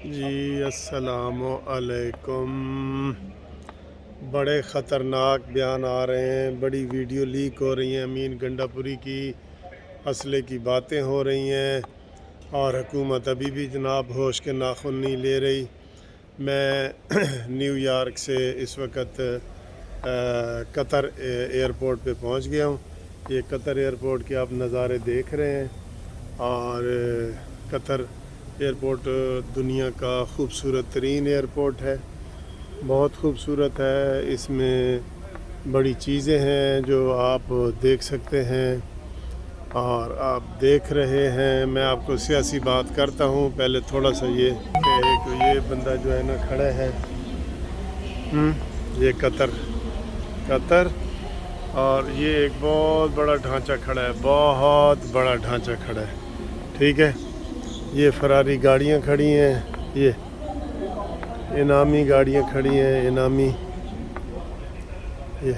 جی السلام علیکم۔ بڑے خطرناک بیان آ رہے ہیں، بڑی ویڈیو لیک ہو رہی ہیں، امین گنڈا پوری کی اسلحے کی باتیں ہو رہی ہیں اور حکومت ابھی بھی جناب ہوش کے ناخن نہیں لے رہی۔ میں نیو یارک سے اس وقت قطر ایئرپورٹ پہ پہنچ گیا ہوں۔ یہ قطر ایئرپورٹ کے آپ نظارے دیکھ رہے ہیں اور قطر ایئرپورٹ دنیا کا خوبصورت ترین ایئرپورٹ ہے، بہت خوبصورت ہے۔ اس میں بڑی چیزیں ہیں جو آپ دیکھ سکتے ہیں اور آپ دیکھ رہے ہیں۔ میں آپ کو سیاسی بات کرتا ہوں، پہلے تھوڑا سا یہ کہ یہ بندہ جو ہے نا کھڑا ہے، یہ قطر اور یہ ایک بہت بڑا ڈھانچہ کھڑا ہے، بہت بڑا ڈھانچہ کھڑا ہے، ٹھیک ہے۔ یہ فراری گاڑیاں کھڑی ہیں، یہ انعامی گاڑیاں کھڑی ہیں، انعامی۔ یہ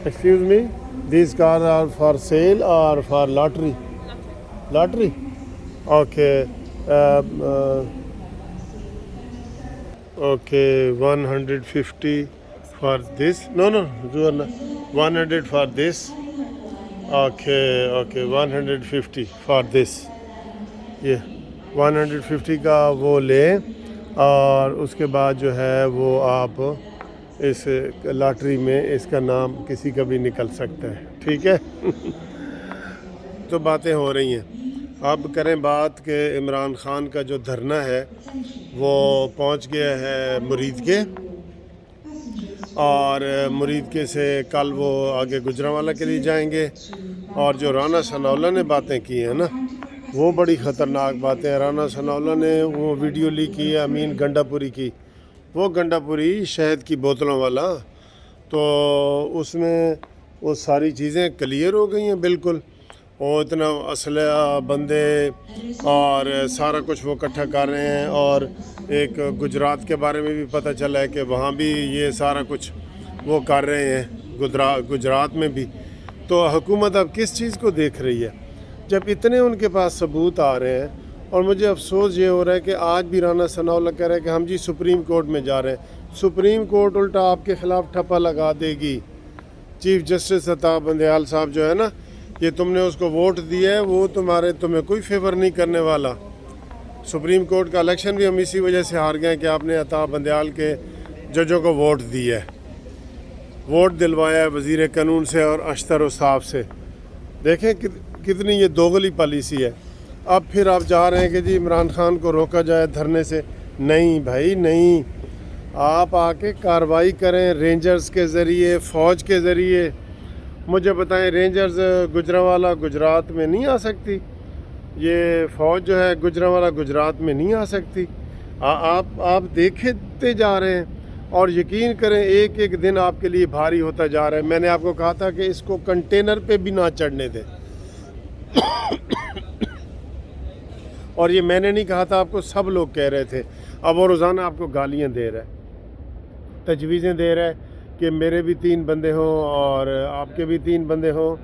excuse me, these car are for sale اور for lottery? Lottery, okay. Okay 150 for this. No, 100 for this. Okay 150 for this. یہ 150 کا وہ لیں اور اس کے بعد جو ہے وہ آپ اس لاٹری میں اس کا نام کسی کا بھی نکل سکتا ہے، ٹھیک ہے۔ تو باتیں ہو رہی ہیں، اب کریں بات کہ عمران خان کا جو دھرنا ہے وہ پہنچ گیا ہے مرید کے، اور مرید کے سے کل وہ آگے گجرانوالہ کے لیے جائیں گے۔ اور جو رانا ثناءاللہ نے باتیں کی ہیں نا، وہ بڑی خطرناک باتیں ہیں۔ رانا ثناءاللہ نے وہ ویڈیو لی کی ہے امین گنڈا پوری کی، وہ گنڈا پوری شہد کی بوتلوں والا، تو اس میں وہ ساری چیزیں کلیئر ہو گئی ہیں بالکل۔ وہ اتنا اسلحہ بندے اور سارا کچھ وہ اکٹھا کر رہے ہیں، اور ایک گجرات کے بارے میں بھی پتہ چلا ہے کہ وہاں بھی یہ سارا کچھ وہ کر رہے ہیں، گجرات میں بھی۔ تو حکومت اب کس چیز کو دیکھ رہی ہے جب اتنے ان کے پاس ثبوت آ رہے ہیں؟ اور مجھے افسوس یہ ہو رہا ہے کہ آج بھی رانا ثناءاللہ کہہ رہے ہیں کہ ہم جی سپریم کورٹ میں جا رہے ہیں۔ سپریم کورٹ الٹا آپ کے خلاف ٹھپا لگا دے گی۔ چیف جسٹس عطا بندیال صاحب جو ہے نا، یہ تم نے اس کو ووٹ دیا ہے، وہ تمہیں کوئی فیور نہیں کرنے والا۔ سپریم کورٹ کا الیکشن بھی ہم اسی وجہ سے ہار گئے کہ آپ نے عطا بندیال کے ججوں کو ووٹ دیا ہے، ووٹ دلوایا ہے وزیر قانون سے اور اشتر و صاف سے۔ دیکھیں کتنی یہ دوغلی پالیسی ہے۔ اب پھر آپ چاہ رہے ہیں کہ جی عمران خان کو روکا جائے دھرنے سے؟ نہیں بھائی نہیں، آپ آ کے کارروائی کریں رینجرز کے ذریعے، فوج کے ذریعے۔ مجھے بتائیں، رینجرز گجرانوالہ گجرات میں نہیں آ سکتی؟ یہ فوج جو ہے گجرانوالہ گجرات میں نہیں آ سکتی؟ آپ دیکھتے جا رہے ہیں اور یقین کریں ایک ایک دن آپ کے لیے بھاری ہوتا جا رہا ہے۔ میں نے آپ کو کہا تھا کہ اس کو کنٹینر پہ بھی نہ چڑھنے دیں، اور یہ میں نے نہیں کہا تھا، آپ کو سب لوگ کہہ رہے تھے۔ اب وہ روزانہ آپ کو گالیاں دے رہا ہے، تجویزیں دے رہا ہے کہ میرے بھی 3 بندے ہوں اور آپ کے بھی 3 بندے ہوں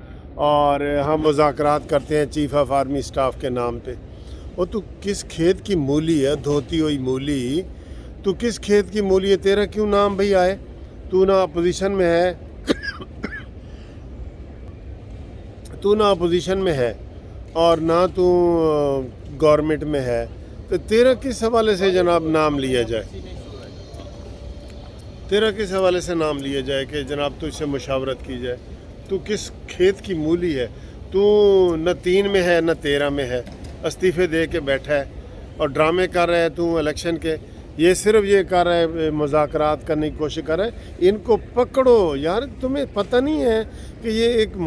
اور ہم مذاکرات کرتے ہیں چیف آف آرمی سٹاف کے نام پہ۔ وہ تو کس کھیت کی مولی ہے، دھوتی ہوئی مولی؟ تو کس کھیت کی مولی ہے؟ تیرا کیوں نام بھئی آئے؟ تو نہ اپوزیشن میں ہے، اور نہ تو گورنمنٹ میں ہے، تو تیرا کس حوالے سے جناب نام لیا جائے؟ تیرا کس حوالے سے نام لیا جائے کہ جناب تو اس سے مشاورت کی جائے؟ تو کس کھیت کی مولی ہے؟ تو نہ 3 میں ہے نہ 13 میں ہے، استعفے دے کے بیٹھا ہے اور ڈرامے کر رہا ہے تو الیکشن کے۔ یہ صرف یہ کر رہا ہے، مذاکرات کرنے کی کوشش کر رہا ہے۔ ان کو پکڑو یار، تمہیں پتہ نہیں ہے کہ یہ ایک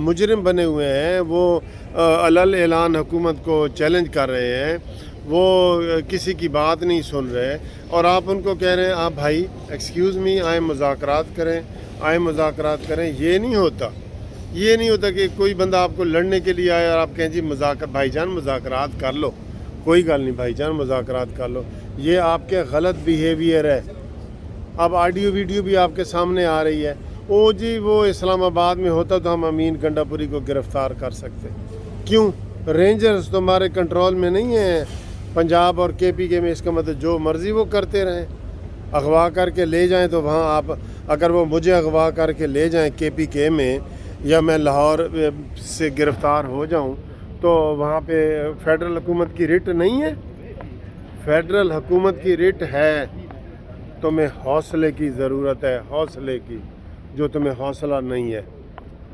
مجرم بنے ہوئے ہیں، وہ علل اعلان حکومت کو چیلنج کر رہے ہیں، وہ کسی کی بات نہیں سن رہے، اور آپ ان کو کہہ رہے ہیں آپ بھائی ایکسکیوز می آئیں مذاکرات کریں۔ یہ نہیں ہوتا کہ کوئی بندہ آپ کو لڑنے کے لیے آئے اور آپ کہیں جی بھائی جان مذاکرات کر لو۔ کوئی گل نہیں بھائی جان، مذاکرات کر لو۔ یہ آپ کے غلط بیہیویئر ہے۔ اب آڈیو ویڈیو بھی آپ کے سامنے آ رہی ہے، ओ जी वो इस्लामाबाद में होता तो हम अमीन गंडापुरी को गिरफ़्तार कर सकते। क्यों? रेंजर्स तो हमारे कंट्रोल में नहीं है पंजाब और KPK में, इसका मतलब जो मर्ज़ी वो करते रहें। अगवा करके ले जाएं तो वहाँ आप, अगर वो मुझे अगवा करके ले जाएं KPK में, या मैं लाहौर से गिरफ़्तार हो जाऊँ, तो वहाँ पे फेडरल हुकूमत की रिट नहीं है। फेडरल हुकूमत की रिट है, तुम्हें हौसले की ज़रूरत है, हौसले की, जो तुम्हें हौसला नहीं है।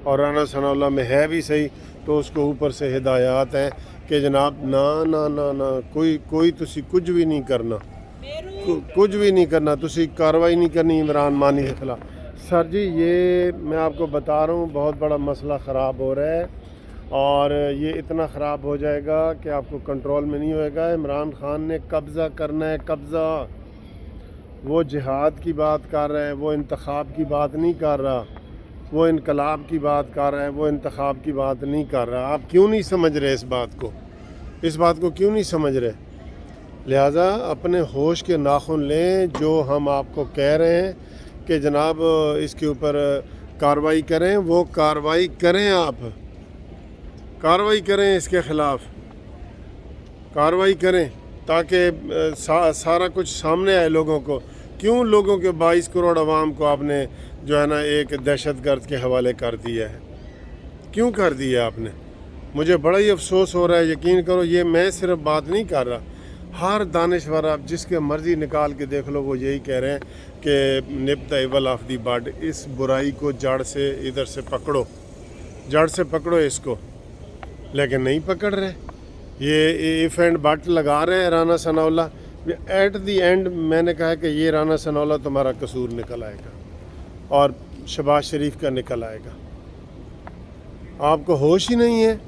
और राना सनाउल्लाह में है भी सही, तो उसको ऊपर से हिदायत है कि जनाब ना ना ना ना कोई तुसी कुछ भी नहीं करना, कुछ भी नहीं करना, तुसी कार्रवाई नहीं करनी इमरान मानी के खिलाफ। सर जी ये मैं आपको बता रहा हूँ बहुत बड़ा मसला ख़राब हो रहा है, और ये इतना ख़राब हो जाएगा कि आपको कंट्रोल में नहीं होएगा। इमरान खान ने कब्ज़ा करना है, कब्ज़ा। वो जिहाद की बात कर रहा है, वो इंतखाब की बात नहीं कर रहा, वो इनकलाब की बात कर रहा है, वो इंतखाब की बात नहीं कर रहा। आप क्यों नहीं समझ रहे इस बात को क्यों नहीं समझ रहे? लिहाजा अपने होश के नाखून लें। जो हम आपको कह रहे हैं कि जनाब इसके ऊपर कार्रवाई करें, वो कार्रवाई करें, आप कार्रवाई करें, इसके ख़िलाफ़ कार्रवाई करें, ताकि सारा कुछ सामने आए लोगों को। क्यों लोगों के 22 करोड़ आवाम को आपने जो है ना एक दहशतगर्द के हवाले कर दिया है? क्यों कर दिया आपने? मुझे बड़ा ही अफसोस हो रहा है। यकीन करो, ये मैं सिर्फ बात नहीं कर रहा, हर दानिशवर आप जिसके मर्ज़ी निकाल के देख लो, वो यही कह रहे हैं कि nip the evil of the bud, इस बुराई को जड़ से इधर से पकड़ो, जड़ से पकड़ो इसको, लेकिन नहीं पकड़ रहे। ये इफ़ एंड बट लगा रहे हैं Rana Sanaullah. At the and मैंने कहा कि ये राना सनाउल्लाह तुम्हारा कसूर निकल आएगा और शहबाज शरीफ का निकल आएगा। आपको होश ही नहीं है।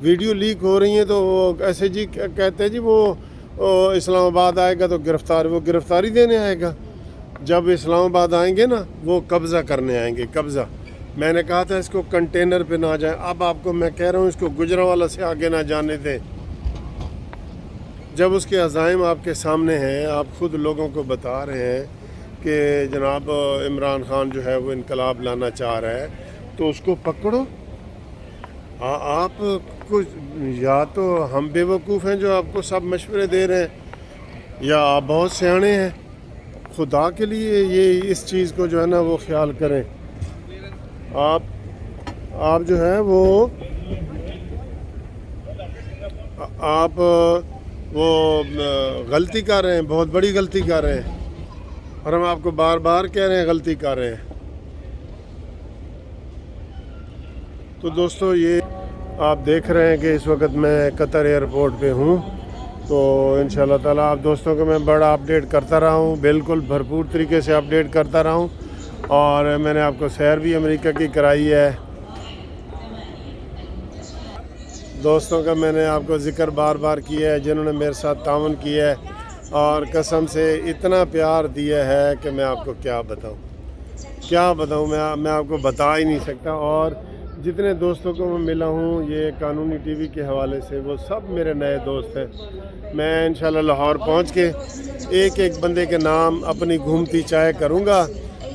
वीडियो लीक हो रही हैं तो वो ऐसे जी कहते हैं जी वो इस्लामाबाद आएगा तो वो गिरफ़्तारी देने आएगा। जब इस्लामाबाद आएंगे ना, वो कब्ज़ा करने आएंगे, कब्ज़ा। मैंने कहा था इसको कंटेनर पे ना जाए, अब आपको मैं कह रहा हूँ इसको गुजरांवाला से आगे ना जाने दें। जब उसके अज़ाइम आपके सामने हैं, आप ख़ुद लोगों को बता रहे हैं कि जनाब इमरान खान जो है वो इनकलाब लाना चाह रहा है, तो उसको पकड़ो। आप कुछ, या तो हम बेवकूफ़ हैं जो आपको सब मशवरे दे रहे हैं, या आप बहुत सियाने हैं। खुदा के लिए ये इस चीज़ को जो है ना वो ख्याल करें। आप जो है वो आप वो गलती कर रहे हैं, बहुत बड़ी गलती कर रहे हैं, और हम आपको बार बार कह रहे हैं गलती कर रहे हैं। तो दोस्तों ये आप देख रहे हैं कि इस वक्त मैं कतर एयरपोर्ट पे हूँ। तो इंशाल्लाह ताला आप दोस्तों को मैं बड़ा अपडेट करता रहा हूँ, बिल्कुल भरपूर तरीके से अपडेट करता रहा हूँ। और मैंने आपको सैर भी अमेरिका की कराई है। दोस्तों का मैंने आपको ज़िक्र बार बार किया है जिन्होंने मेरे साथ ताउन किया है, और कसम से इतना प्यार दिया है कि मैं आपको क्या बताऊँ, मैं आपको बता ही नहीं सकता। और जितने दोस्तों को मैं मिला हूँ ये कानूनी टीवी के हवाले से, वो सब मेरे नए दोस्त हैं। मैं इंशाल्लाह लाहौर पहुँच के एक एक बंदे के नाम अपनी घूमती चाय करूँगा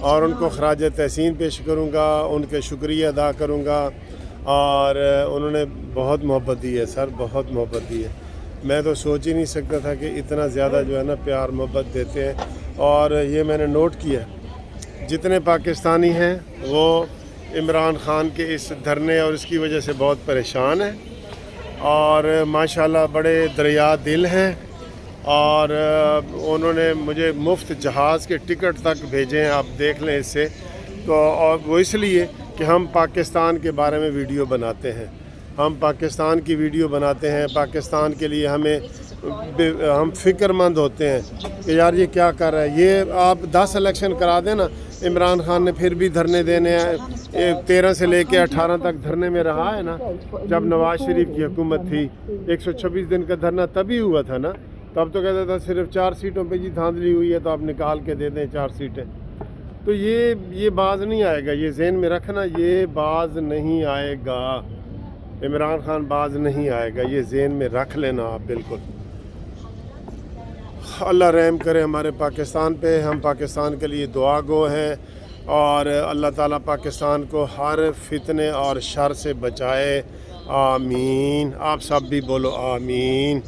और उनको खराज तहसीन पेश करूँगा, उनके शुक्रिया अदा करूँगा। और उन्होंने बहुत मोहब्बत दी है सर, बहुत मोहब्बत दी है। मैं तो सोच ही नहीं सकता था कि इतना ज़्यादा जो है ना प्यार मोहब्बत देते हैं। और ये मैंने नोट किया, जितने पाकिस्तानी हैं वो इमरान खान के इस धरने और इसकी वजह से बहुत परेशान हैं, और माशाल्लाह बड़े दरिया दिल हैं। और उन्होंने मुझे मुफ्त जहाज़ के टिकट तक भेजे हैं, आप देख लें इससे। तो और वो इसलिए कि हम पाकिस्तान के बारे में वीडियो बनाते हैं, हम पाकिस्तान की वीडियो बनाते हैं, पाकिस्तान के लिए हम फ़िक्रमंद होते हैं कि यार ये क्या कर रहा है। ये आप 10 इलेक्शन करा दें ना, इमरान खान ने फिर भी धरने देने हैं। 13 से लेके 18 तक धरने में रहा है ना। जब नवाज शरीफ की हुकूमत थी 126 दिन का धरना तभी हुआ था ना। तब तो कहता था सिर्फ 4 सीटों पे जी धांधली हुई है तो आप निकाल के दे दें 4 सीटें। तो ये बाज नहीं आएगा, ये ज़हन में रखना, ये बाज नहीं आएगा, इमरान खान बाज नहीं आएगा, ये ज़हन में रख लेना आप बिल्कुल। अल्लाह रहम करे हमारे पाकिस्तान पे, हम पाकिस्तान के लिए दुआ गो हैं। اور اللہ تعالیٰ پاکستان کو ہر فتنے اور شر سے بچائے، آمین۔ آپ سب بھی بولو آمین۔